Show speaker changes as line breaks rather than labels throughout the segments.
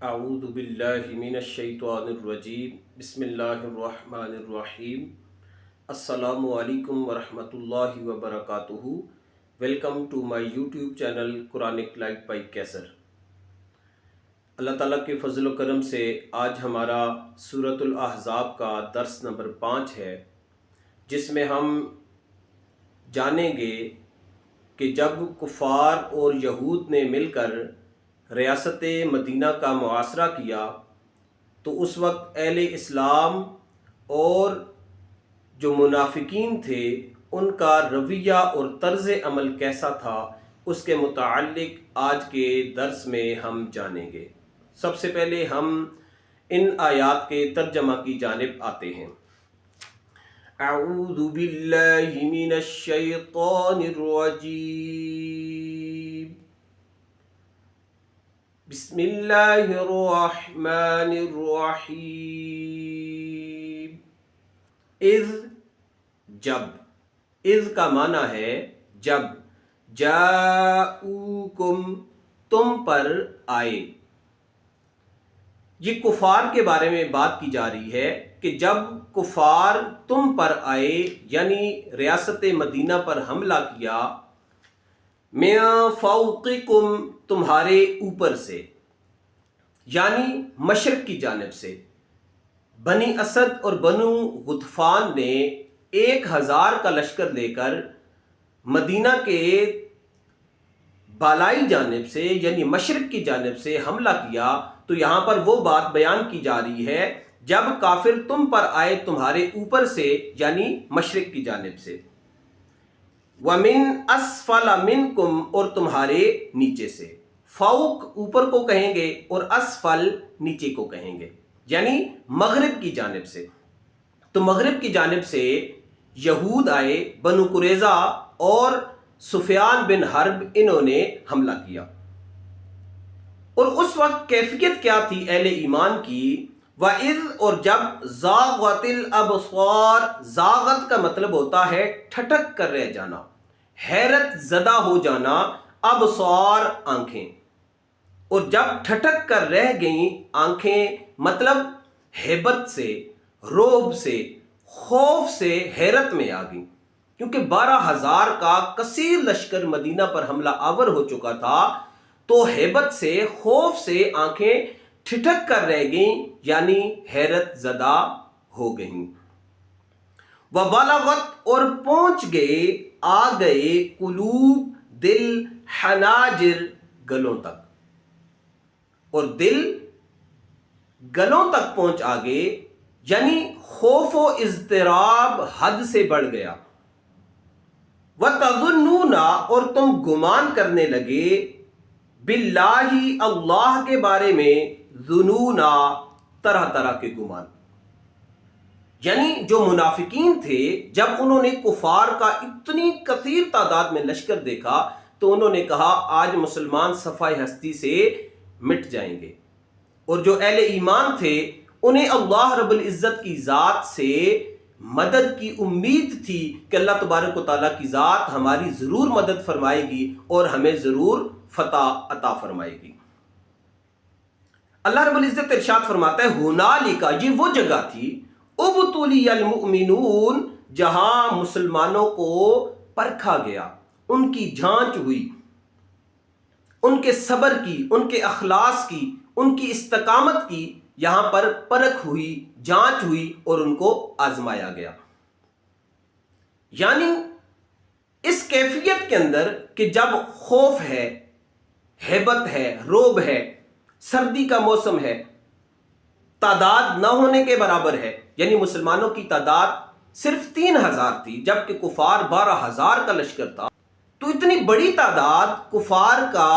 اعوذ باللہ من الشیطان الرجیم بسم اللہ الرحمن الرحیم السلام علیکم ورحمۃ اللہ وبرکاتہ۔ Welcome to my YouTube channel Quranic light by Qaisar. اللہ تعالیٰ کے فضل و کرم سے آج ہمارا سورۃ الاحزاب کا درس نمبر 5 ہے، جس میں ہم جانیں گے کہ جب کفار اور یہود نے مل کر ریاست مدینہ کا محاصرہ کیا تو اس وقت اہل اسلام اور جو منافقین تھے ان کا رویہ اور طرز عمل کیسا تھا، اس کے متعلق آج کے درس میں ہم جانیں گے۔ سب سے پہلے ہم ان آیات کے ترجمہ کی جانب آتے ہیں۔ اعوذ باللہ من الشیطان الرجیم، بسم اللہ الرحمن الرحیم۔ اذ جب، اذ کا معنی ہے جب، جاؤکم تم پر آئے۔ یہ کفار کے بارے میں بات کی جا رہی ہے کہ جب کفار تم پر آئے، یعنی ریاست مدینہ پر حملہ کیا، من فوقکم تمہارے اوپر سے، یعنی مشرق کی جانب سے۔ بنی اسد اور بنو غطفان نے 1000 کا لشکر لے کر مدینہ کے بالائی جانب سے یعنی مشرق کی جانب سے حملہ کیا، تو یہاں پر وہ بات بیان کی جا رہی ہے جب کافر تم پر آئے تمہارے اوپر سے، یعنی مشرق کی جانب سے۔ وَمِنْ أَسْفَلَ مِنْكُمْ اور تمہارے نیچے سے۔ فوق اوپر کو کہیں گے اور اسفل نیچے کو کہیں گے، یعنی مغرب کی جانب سے۔ تو مغرب کی جانب سے یہود آئے، بنو قریظہ اور سفیان بن حرب، انہوں نے حملہ کیا۔ اور اس وقت کیفیت کیا تھی اہل ایمان کی؟ وَإِذْ اور جب زاغت الابصار، زاغت کا مطلب ہوتا ہے ٹھٹک کر رہ جانا، حیرت زدہ ہو جانا، ابصار آنکھیں، اور جب ٹھٹک کر رہ گئیں آنکھیں مطلب ہیبت سے، رعب سے، خوف سے حیرت میں آ گئیں، کیونکہ 12,000 کا کثیر لشکر مدینہ پر حملہ آور ہو چکا تھا، تو ہیبت سے، خوف سے آنکھیں ٹھٹک کر رہ گئیں، یعنی حیرت زدہ ہو گئیں۔ وَبَلَغَتْ اور پہنچ گئے، آ گئے، قلوب دل، حناجر گلوں تک، اور دل گلوں تک پہنچ آ گئے، یعنی خوف و اضطراب حد سے بڑھ گیا۔ وَتَظُنُّونَ اور تم گمان کرنے لگے، باللہ اللہ کے بارے میں، ظنونا طرح طرح کے گمان۔ یعنی جو منافقین تھے، جب انہوں نے کفار کا اتنی کثیر تعداد میں لشکر دیکھا تو انہوں نے کہا آج مسلمان صفحہ ہستی سے مٹ جائیں گے۔ اور جو اہل ایمان تھے انہیں اللہ رب العزت کی ذات سے مدد کی امید تھی کہ اللہ تبارک و تعالیٰ کی ذات ہماری ضرور مدد فرمائے گی اور ہمیں ضرور فتح عطا فرمائے گی۔ اللہ رب العزت ارشاد فرماتا ہے ہنالک، یہ وہ جگہ تھی، ابتلی المؤمنون، جہاں مسلمانوں کو پرکھا گیا، ان کی جھانچ ہوئی، ان کے صبر کی، ان کے اخلاص کی، ان کی استقامت کی یہاں پر پرکھ ہوئی، جانچ ہوئی اور ان کو آزمایا گیا۔ یعنی اس کیفیت کے اندر کہ جب خوف ہے، ہیبت ہے، رعب ہے، سردی کا موسم ہے، تعداد نہ ہونے کے برابر ہے، یعنی مسلمانوں کی تعداد صرف 3,000 تھی جبکہ کفار 12,000 کا لشکر تھا، تو اتنی بڑی تعداد کفار کا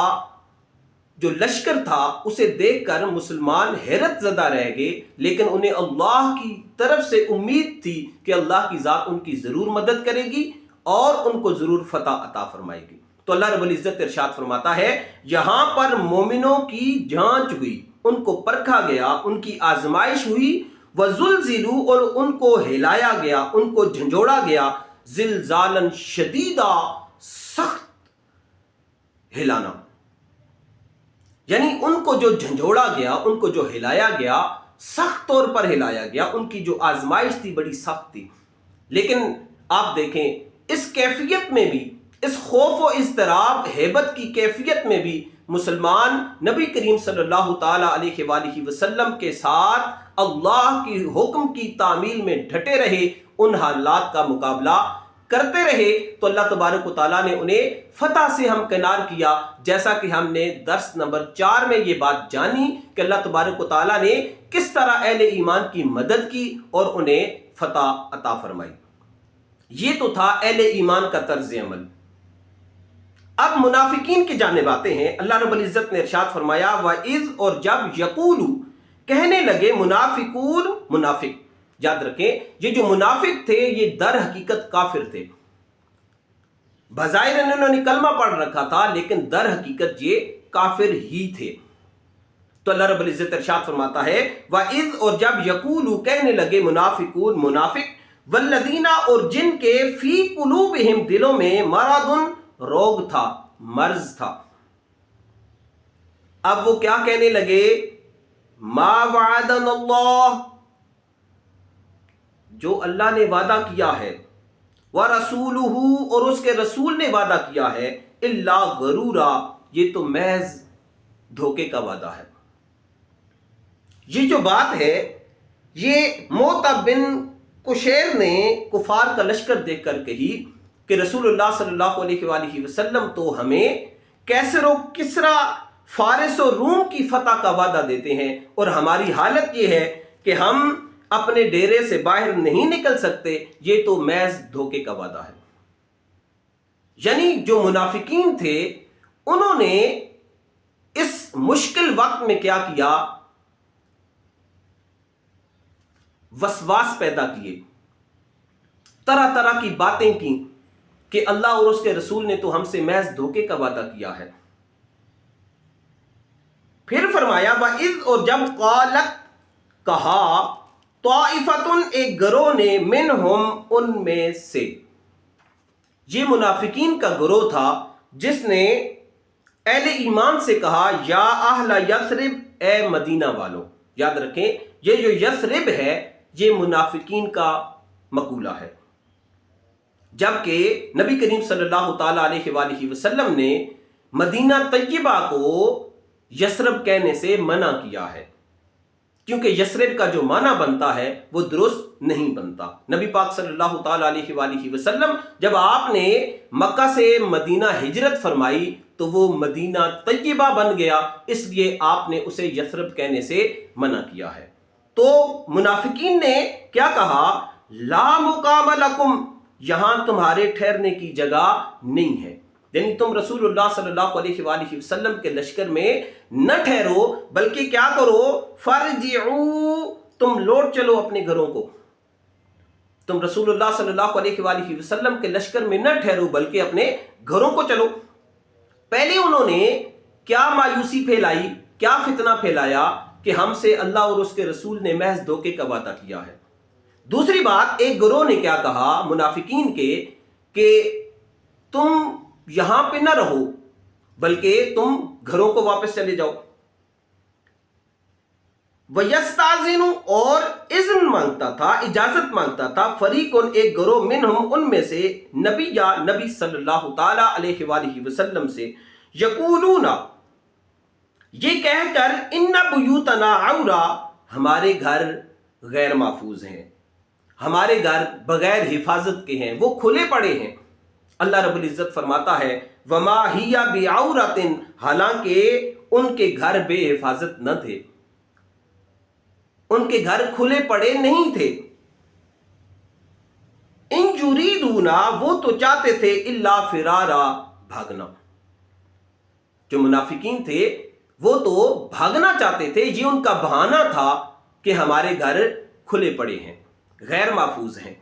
جو لشکر تھا اسے دیکھ کر مسلمان حیرت زدہ رہ گئے، لیکن انہیں اللہ کی طرف سے امید تھی کہ اللہ کی ذات ان کی ضرور مدد کرے گی اور ان کو ضرور فتح عطا فرمائے گی۔ تو اللہ رب العزت ارشاد فرماتا ہے یہاں پر مومنوں کی جانچ ہوئی، ان کو پرکھا گیا، ان کی آزمائش ہوئی، وَزُلْزِلُوا اور ان کو ہلایا گیا، ان کو جھنجھوڑا گیا، زلزالاً شدیدہ، سخت ہلانا۔ یعنی ان کو جو جھنجھوڑا گیا، ان کو جو ہلایا گیا، سخت طور پر ہلایا گیا، ان کی جو آزمائش تھی بڑی سخت تھی۔ لیکن آپ دیکھیں اس کیفیت میں بھی، اس خوف و اضطراب ہیبت کی کیفیت میں بھی مسلمان نبی کریم صلی اللہ تعالی علیہ وآلہ وسلم کے ساتھ اللہ کی حکم کی تعمیل میں ڈٹے رہے، ان حالات کا مقابلہ کرتے رہے، تو اللہ تبارک و تعالیٰ نے انہیں فتح سے ہمکنار کیا، جیسا کہ ہم نے درس نمبر 4 میں یہ بات جانی کہ اللہ تبارک و تعالیٰ نے کس طرح اہل ایمان کی مدد کی اور انہیں فتح عطا فرمائی۔ یہ تو تھا اہل ایمان کا طرز عمل۔ اب منافقین کی جانب آتے ہیں۔ اللہ رب العزت نے ارشاد فرمایا وَإِذْ، اور جب یقولو کہنے لگے منافقون، منافق یاد رکھیں یہ جو منافق تھے یہ در حقیقت کافر تھے، بظاہر انہوں نے کلمہ پڑھ رکھا تھا لیکن در حقیقت یہ کافر ہی تھے۔ تو اللہ رب العزت ارشاد فرماتا ہے وَإِذْ، اور جب یقولو کہنے لگے منافقون، منافق، والذین، اور جن کے فی قلوبہم دلوں میں مرض، روگ تھا، مرض تھا۔ اب وہ کیا کہنے لگے؟ ما وعدنا اللہ، جو اللہ نے وعدہ کیا ہے، وَرَسُولُهُ، اور اس کے رسول نے وعدہ کیا ہے، الا غرورا، یہ تو محض دھوکے کا وعدہ ہے۔ یہ جو بات ہے یہ معتب بن قشیر نے کفار کا لشکر دیکھ کر کہی کہ رسول اللہ صلی اللہ علیہ وآلہ وسلم تو ہمیں کیسر و کسرا، فارس و روم کی فتح کا وعدہ دیتے ہیں، اور ہماری حالت یہ ہے کہ ہم اپنے ڈیرے سے باہر نہیں نکل سکتے، یہ تو محض دھوکے کا وعدہ ہے۔ یعنی جو منافقین تھے انہوں نے اس مشکل وقت میں کیا کیا؟ وسواس پیدا کیے، طرح طرح کی باتیں کی کہ اللہ اور اس کے رسول نے تو ہم سے محض دھوکے کا وعدہ کیا ہے۔ پھر فرمایا وَإِذْ، اور جب قالت کہا، طائفتٌ، ایک گروہ نے، منہم، ان میں سے، یہ منافقین کا گروہ تھا جس نے اہل ایمان سے کہا یا اہل یثرب، اے مدینہ والوں۔ یاد رکھیں یہ جو یثرب ہے یہ منافقین کا مقولہ ہے، جبکہ نبی کریم صلی اللہ تعالی علیہ وآلہ وسلم نے مدینہ طیبہ کو یثرب کہنے سے منع کیا ہے، کیونکہ یثرب کا جو معنی بنتا ہے وہ درست نہیں بنتا۔ نبی پاک صلی اللہ تعالی علیہ وآلہ وسلم جب آپ نے مکہ سے مدینہ ہجرت فرمائی تو وہ مدینہ طیبہ بن گیا، اس لیے آپ نے اسے یثرب کہنے سے منع کیا ہے۔ تو منافقین نے کیا کہا؟ لا مقام لکم، یہاں تمہارے ٹھہرنے کی جگہ نہیں ہے، یعنی تم رسول اللہ صلی اللہ علیہ وآلہ وسلم کے لشکر میں نہ ٹھہرو، بلکہ کیا کرو؟ فرجعوا، تم لوٹ چلو اپنے گھروں کو۔ تم رسول اللہ صلی اللہ علیہ وآلہ وسلم کے لشکر میں نہ ٹھہرو بلکہ اپنے گھروں کو چلو۔ پہلے انہوں نے کیا مایوسی پھیلائی، کیا فتنہ پھیلایا کہ ہم سے اللہ اور اس کے رسول نے محض دھوکے کا وعدہ کیا ہے۔ دوسری بات، ایک گروہ نے کیا کہا منافقین کے کہ تم یہاں پہ نہ رہو بلکہ تم گھروں کو واپس چلے جاؤ۔ وَيَسْتَأْذِنُ، اور اذن مانگتا تھا، اجازت مانگتا تھا، فریقٌ، ایک گروہ، منہم، ان میں سے، نبی یا نبی صلی اللہ تعالی علیہ وآلہ وسلم سے، یقولون، یہ کہہ کر، ان بیوتنا عورا، ہمارے گھر غیر محفوظ ہیں، ہمارے گھر بغیر حفاظت کے ہیں، وہ کھلے پڑے ہیں۔ اللہ رب العزت فرماتا ہے وما ہی بعورۃ، حالانکہ ان کے گھر بے حفاظت نہ تھے، ان کے گھر کھلے پڑے نہیں تھے۔ ان یریدون، وہ تو چاہتے تھے، الا فرارا، بھاگنا۔ جو منافقین تھے وہ تو بھاگنا چاہتے تھے، یہ ان کا بہانہ تھا کہ ہمارے گھر کھلے پڑے ہیں، غیر محفوظ ہیں۔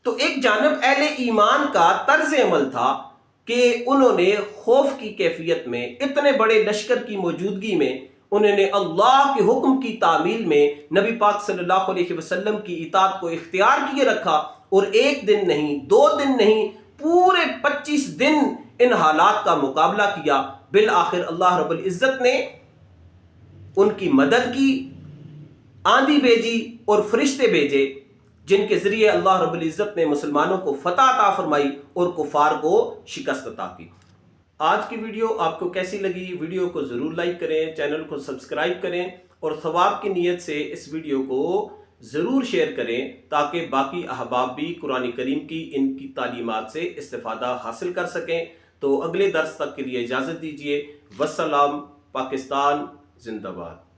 تو ایک جانب اہل ایمان کا طرز عمل تھا کہ انہوں نے خوف کی کیفیت میں، اتنے بڑے لشکر کی موجودگی میں، انہوں نے اللہ کے حکم کی تعمیل میں نبی پاک صلی اللہ علیہ وسلم کی اطاعت کو اختیار کیے رکھا، اور ایک دن نہیں، 2 دن نہیں، پورے 25 دن ان حالات کا مقابلہ کیا، بالآخر اللہ رب العزت نے ان کی مدد کی، آندھی بھیجی اور فرشتے بھیجے جن کے ذریعے اللہ رب العزت نے مسلمانوں کو فتح عطا فرمائی اور کفار کو شکست عطا کی۔ آج کی ویڈیو آپ کو کیسی لگی؟ ویڈیو کو ضرور لائک کریں، چینل کو سبسکرائب کریں اور ثواب کی نیت سے اس ویڈیو کو ضرور شیئر کریں تاکہ باقی احباب بھی قرآن کریم کی ان کی تعلیمات سے استفادہ حاصل کر سکیں۔ تو اگلے درس تک کے لیے اجازت دیجیے۔ والسلام، پاکستان زندہ باد۔